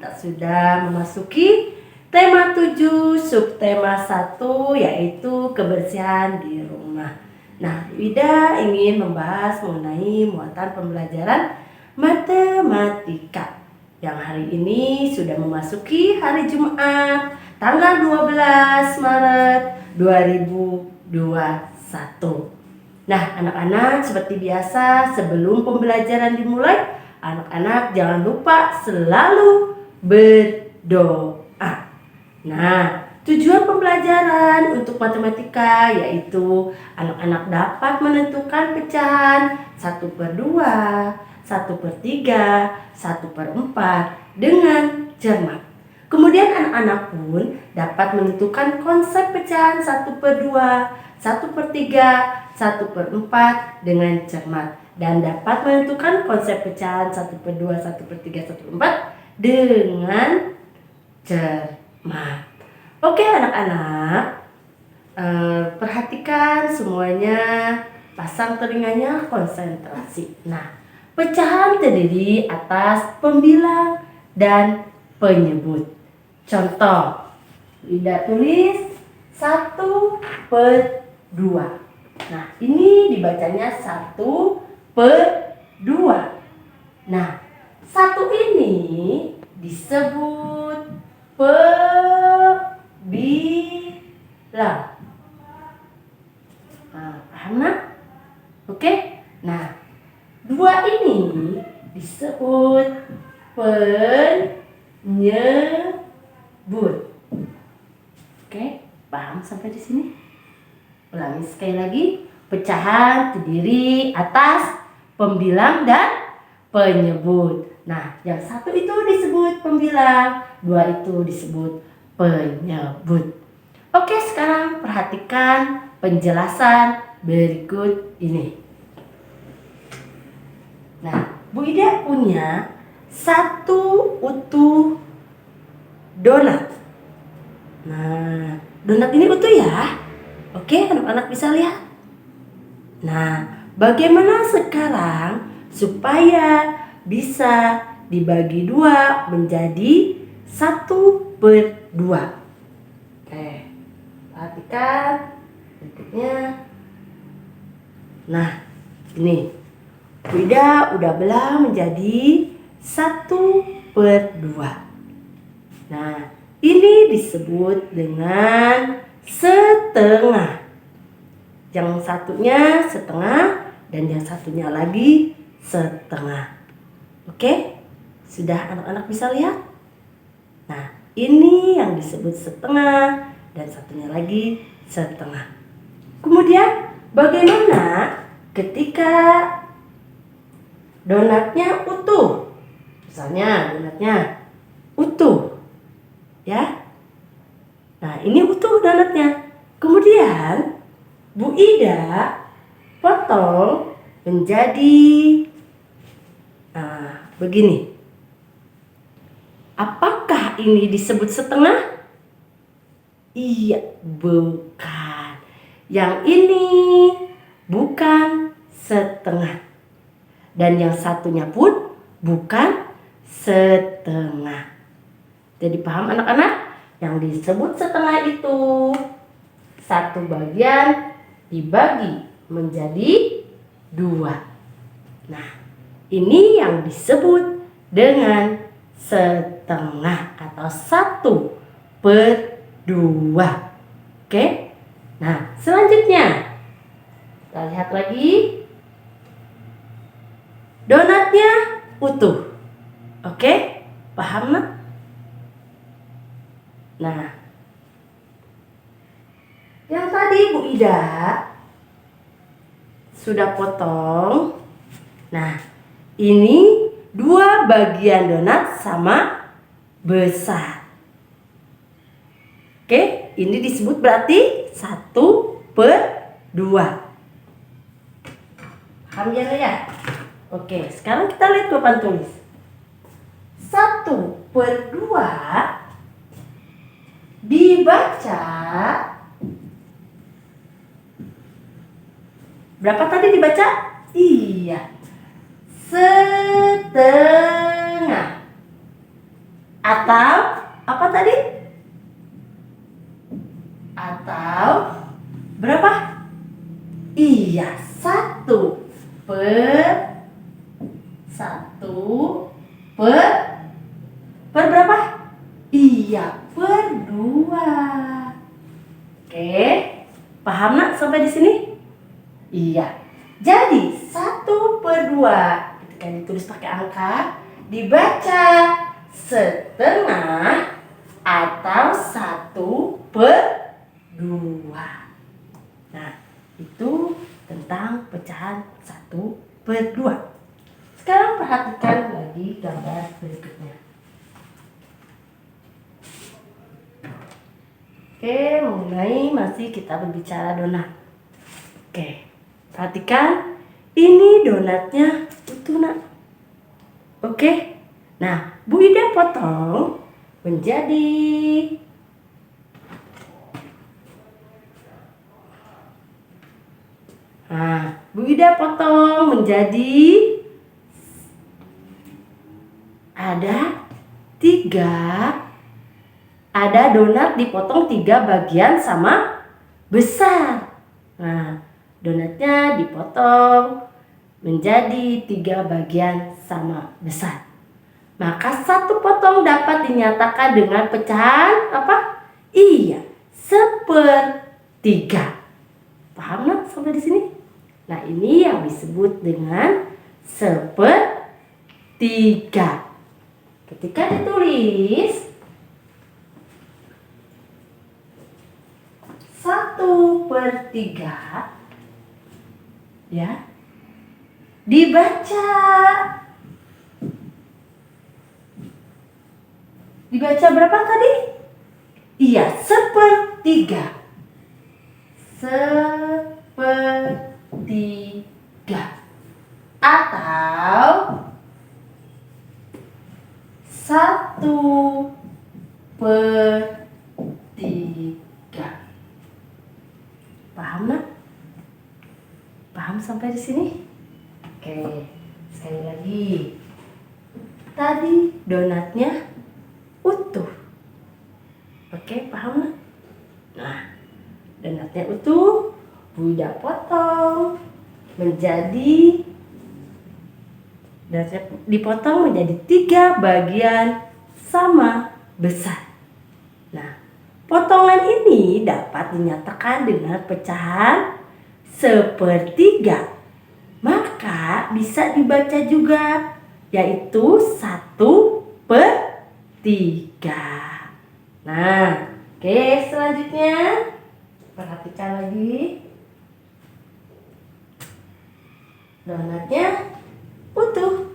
kita sudah memasuki tema 7, subtema 1, yaitu kebersihan di rumah. Nah, Wida ingin membahas mengenai muatan pembelajaran matematika yang hari ini sudah memasuki hari Jumat, tanggal 12 Maret 2021. Nah, anak-anak, seperti biasa sebelum pembelajaran dimulai, anak-anak jangan lupa selalu berdoa. Nah, tujuan pembelajaran untuk matematika yaitu anak-anak dapat menentukan pecahan 1/2, 1/3, 1/4 dengan cermat. Kemudian anak-anak pun dapat menentukan konsep pecahan 1/2, 1/3, 1/4 dengan cermat, dan dapat menentukan konsep pecahan 1/2, 1/3, 1/4 dengan cermat. Oke anak-anak, perhatikan semuanya, pasang telinganya, konsentrasi. Nah, pecahan terdiri atas pembilang dan penyebut. Contoh, Wida tulis 1/2. Nah, ini dibacanya 1/2. Nah, 1 ini disebut pembilang. Nah, paham nak? Oke? Nah, 2 ini disebut penyebut. Oke, paham sampai di sini? Ulangi sekali lagi, pecahan terdiri atas pembilang dan penyebut. Nah, yang 1 itu disebut pembilang, 2 itu disebut penyebut. Oke, sekarang perhatikan penjelasan berikut ini. Nah, Bu Ida punya 1 utuh donat. Nah, donat ini utuh ya. Oke, anak-anak bisa lihat. Nah, bagaimana sekarang supaya bisa dibagi 2 menjadi 1/2? Oke, perhatikan berikutnya. Nah, ini Wida udah belah menjadi 1/2. Nah, ini disebut dengan setengah. Yang satunya setengah dan yang satunya lagi setengah. Oke? Sudah anak-anak bisa lihat? Nah, ini yang disebut setengah dan satunya lagi setengah. Kemudian bagaimana ketika donatnya utuh? Misalnya donatnya utuh. Ya? Nah, ini utuh donatnya. Kemudian Bu Ida potong menjadi begini. Apakah ini disebut setengah? Iya, bukan. Yang ini bukan setengah. Dan yang satunya pun bukan setengah. Jadi paham anak-anak? Yang disebut setengah itu 1 bagian dibagi menjadi 2. Nah, ini yang disebut dengan setengah atau 1/2. Oke? Nah, selanjutnya kita lihat lagi. Donatnya utuh. Oke? Paham nak? Nah, yang tadi Bu Ida sudah potong. Nah, ini 2 bagian donat sama besar. Oke, ini disebut berarti 1/2. Paham ya? Oke, sekarang kita lihat papan tulis. 1/2 dibaca berapa tadi dibaca? Iya, setengah. Atau apa tadi? Atau berapa? Iya, 1 per 1 per berapa? Iya, per 2. Oke, paham nak sampai di sini? Iya. Jadi 1 per 2 ketika ditulis pakai angka dibaca setengah atau 1 per 2. Nah, itu tentang pecahan 1 per 2. Sekarang perhatikan lagi gambar berikutnya. Oke, mulai masih kita berbicara donat. Oke, perhatikan ini donatnya utuh nak. Oke, nah Bu Ida potong menjadi Bu Ida potong menjadi ada 3. Ada donat dipotong 3 bagian sama besar. Nah, donatnya dipotong menjadi 3 bagian sama besar. Maka 1 potong dapat dinyatakan dengan pecahan apa? Iya, 1/3. Paham nggak sampai di sini? Nah, ini yang disebut dengan 1/3. Ketika ditulis 1/3, ya, dibaca berapa tadi? Iya, 1/3. 1/3 atau 1/3. Paham nak? Paham sampai di sini? Oke, sekali lagi. Tadi donatnya utuh. Oke, paham nak? Nah, donatnya utuh, Bu Ida potong menjadi, donatnya dipotong menjadi 3 bagian sama besar. Nah, potongan ini dapat dinyatakan dengan pecahan 1/3. Maka bisa dibaca juga, yaitu 1/3. Nah, oke, selanjutnya perhatikan lagi. Donatnya utuh.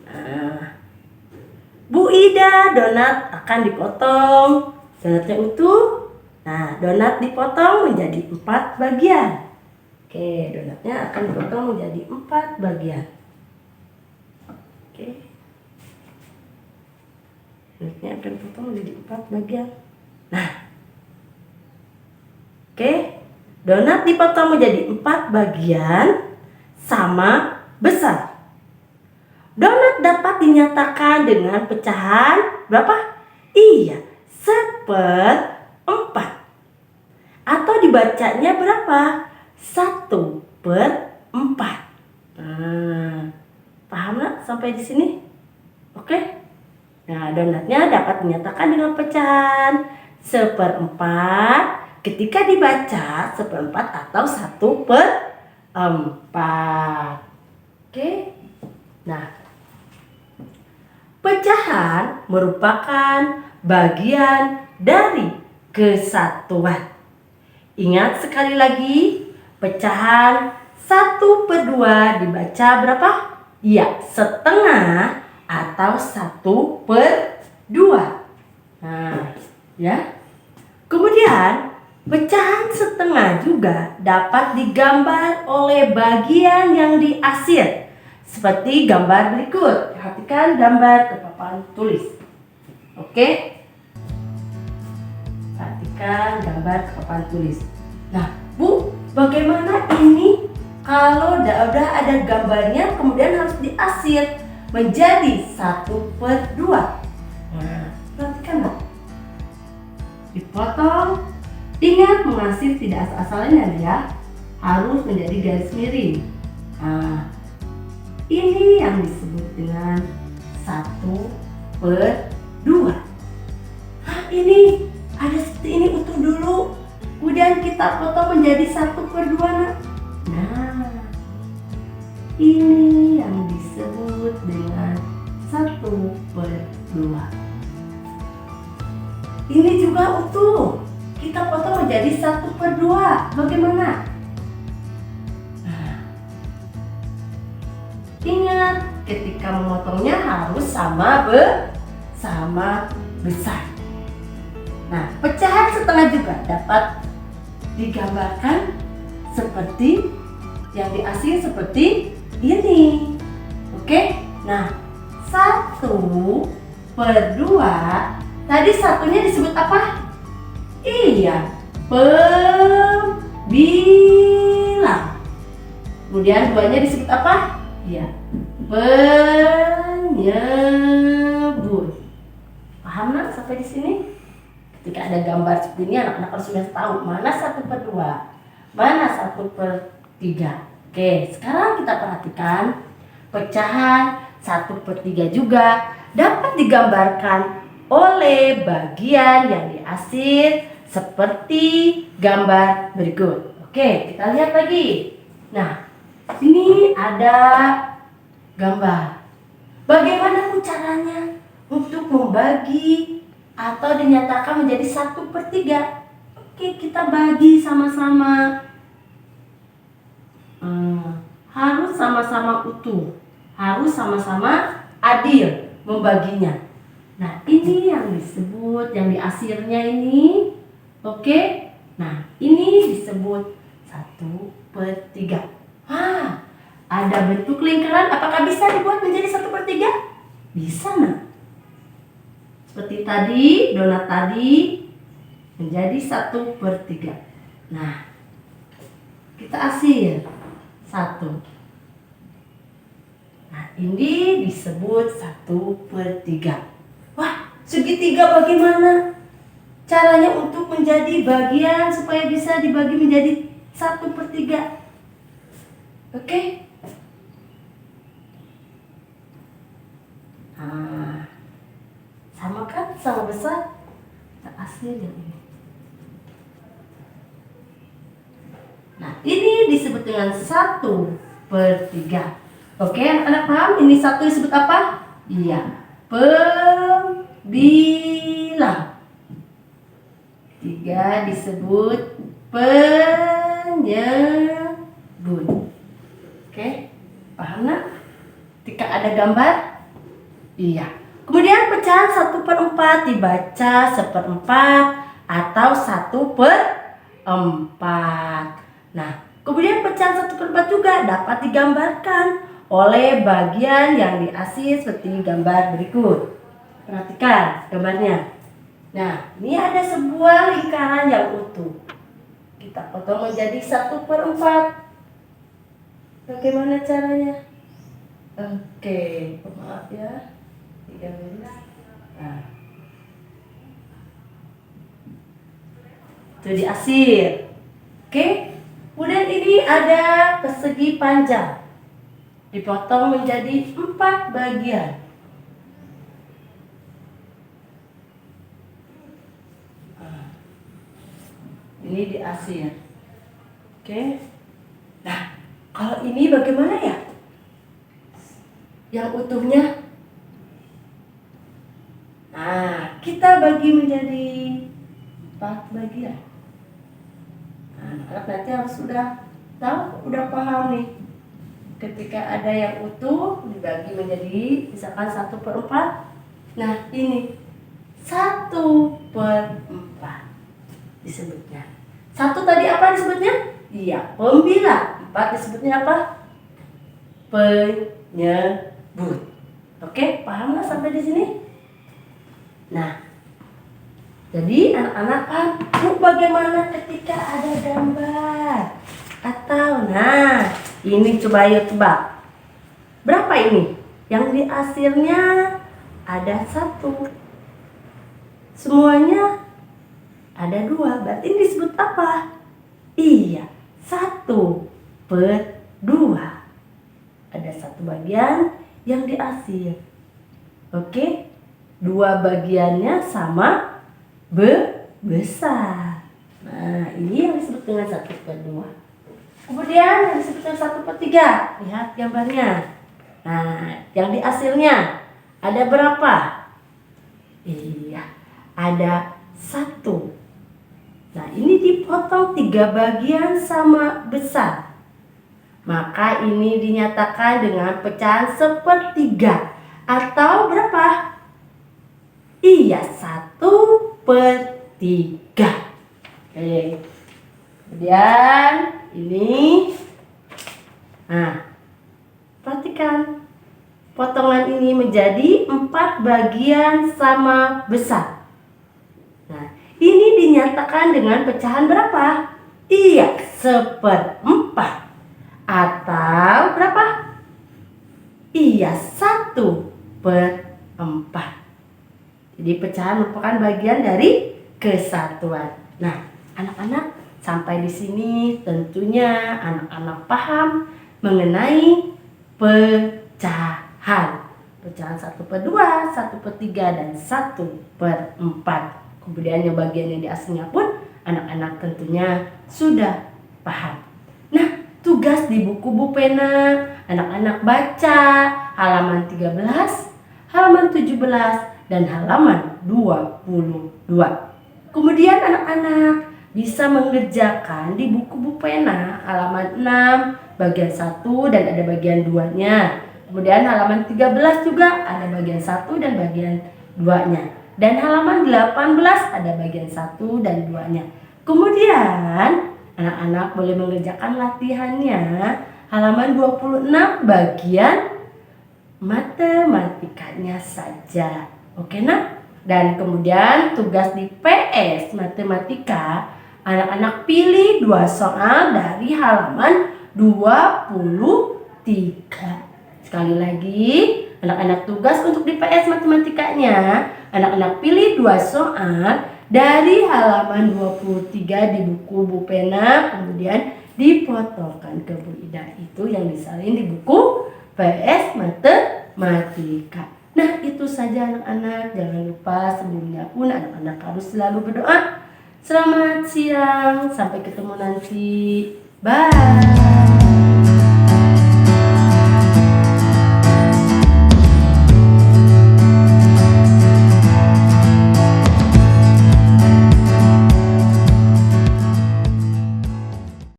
Nah, Bu Ida donat akan dipotong. Donatnya utuh. Nah, donat dipotong menjadi 4 bagian. Oke, donatnya akan dipotong menjadi 4 bagian. Oke. Donatnya akan dipotong menjadi 4 bagian. Nah. Oke. Donat dipotong menjadi 4 bagian sama besar. Donat dapat dinyatakan dengan pecahan berapa? Iya, 1/4. Atau dibacanya berapa? 1/4. Nah, paham nggak sampai di sini? Oke. Nah, donatnya dapat dinyatakan dengan pecahan 1/4 ketika dibaca 1/4 atau 1/4. Oke. Nah, pecahan merupakan bagian dari kesatuan. Ingat sekali lagi, pecahan 1/2 dibaca berapa? Ya, setengah atau 1/2. Nah, ya. Kemudian, pecahan setengah juga dapat digambar oleh bagian yang diarsir. Seperti gambar berikut. Perhatikan gambar ke papan tulis. Oke. Perhatikan gambar ke papan tulis. Nah, Bu, bagaimana ini kalau udah ada gambarnya kemudian harus diarsir menjadi 1/2? dipotong. Ingat, mengasih tidak asal-asalan ya, harus menjadi garis miring. Nah, ini yang disebut dengan 1/2. Nah, ini ada seperti ini utuh dulu, kemudian kita potong menjadi 1/2. Nah, ini yang disebut dengan 1/2. Ini juga utuh, kita potong menjadi 1/2. Bagaimana? Nah, ingat, ketika memotongnya harus sama besar. Nah, pecahan setengah juga dapat digambarkan seperti yang diasih seperti ini. Oke, nah 1/2. Tadi satunya disebut apa? Iya, pembilang. Kemudian duanya disebut apa? Iya, penyebut. Paham nak sampai di sini? Ketika ada gambar seperti ini, anak-anak harus sudah tahu mana 1/2, mana 1/3. Oke, sekarang kita perhatikan pecahan 1/3 juga dapat digambarkan oleh bagian yang diasih seperti gambar berikut. Oke, kita lihat lagi. Nah, ini ada gambar. Bagaimana caranya untuk membagi atau dinyatakan menjadi 1/3? Oke, kita bagi sama-sama. Harus sama-sama utuh, harus sama-sama adil membaginya. Nah, ini yang disebut, yang diasirnya ini. Oke, nah ini disebut 1/3. Ada bentuk lingkaran, apakah bisa dibuat menjadi 1/3? Bisa nah. Seperti tadi, donat tadi menjadi 1/3. Nah, kita asir 1. Nah, ini disebut 1/3. Wah, segitiga bagaimana caranya untuk menjadi bagian supaya bisa dibagi menjadi 1/3? Oke. Nah, sama kan, sama besar. Kita asli yang ini. Nah, ini disebut dengan 1/3. Oke, anak-anak paham? Ini 1 disebut apa? Iya, pembilang. 3 disebut penyebut. Oke, paham nak? Ketika ada gambar? Iya. Kemudian pecahan 1/4 dibaca 1/4 atau 1/4. Nah, kemudian pecahan 1/4 juga dapat digambarkan oleh bagian yang diasih seperti gambar berikut. Perhatikan gambarnya. Nah, ini ada sebuah lingkaran yang utuh. Kita potong menjadi 1/4. Bagaimana caranya? Oke, maaf ya. 3 garis. Nah, itu diasir. Oke. Kemudian ini ada persegi panjang. Dipotong menjadi 4 bagian. Ini diasir. Oke. Nah, kalau ini bagaimana ya? Yang utuhnya. Nah, kita bagi menjadi 4 bagian. Nah, anak nanti harus sudah tahu, udah paham nih. Ketika ada yang utuh dibagi menjadi misalkan 1/4. Nah, ini 1/4 disebutnya. 1 tadi apa disebutnya? Iya, pembilang. 4 disebutnya apa? Penyebut. Oke, paham nggak sampai di sini? Nah, jadi anak-anak paham bagaimana ketika ada gambar atau ini coba ayo tebak. Berapa ini? Yang diasirnya ada 1. Semuanya ada 2, berarti ini disebut apa? Iya, 1/2. Ada 1 bagian yang diasil. Oke, 2 bagiannya sama besar. Nah, ini yang disebut dengan 1/2. Kemudian yang disebut dengan 1/3. Lihat gambarnya. Nah, yang diasilnya ada berapa? Iya, ada 1. Nah, ini dipotong 3 bagian sama besar. Maka ini dinyatakan dengan pecahan 1/3 atau berapa? Iya, 1/3. Oke. Kemudian ini. Nah, perhatikan. Potongan ini menjadi 4 bagian sama besar. Nah, ini dinyatakan dengan pecahan berapa? Iya, 1/4. Atau berapa? Iya, 1/4. Jadi pecahan merupakan bagian dari kesatuan. Nah, anak-anak, sampai di sini tentunya anak-anak paham mengenai pecahan. Pecahan 1/2, 1/3, dan 1/4. Kemudian yang bagian yang diasilnya pun anak-anak tentunya sudah paham. Nah, tugas di buku Bu Pena, anak-anak baca halaman 13, halaman 17, dan halaman 22. Kemudian anak-anak bisa mengerjakan di buku Bu Pena halaman 6, bagian 1 dan ada bagian 2-nya. Kemudian halaman 13 juga ada bagian 1 dan bagian 2-nya. Dan halaman 18 ada bagian 1 dan 2-nya. Kemudian anak-anak boleh mengerjakan latihannya halaman 26 bagian matematikanya saja. Oke nak? Dan kemudian tugas di PS matematika, anak-anak pilih 2 soal dari halaman 23. Sekali lagi, anak-anak tugas untuk di PS matematikanya, anak-anak pilih 2 soal dari halaman 23 di buku Bu Pena, kemudian dipotongkan ke Bu Ida. Itu yang disalin di buku PS matematika. Nah, itu saja anak-anak. Jangan lupa sebelumnya pun anak-anak harus selalu berdoa. Selamat siang, sampai ketemu nanti. Bye.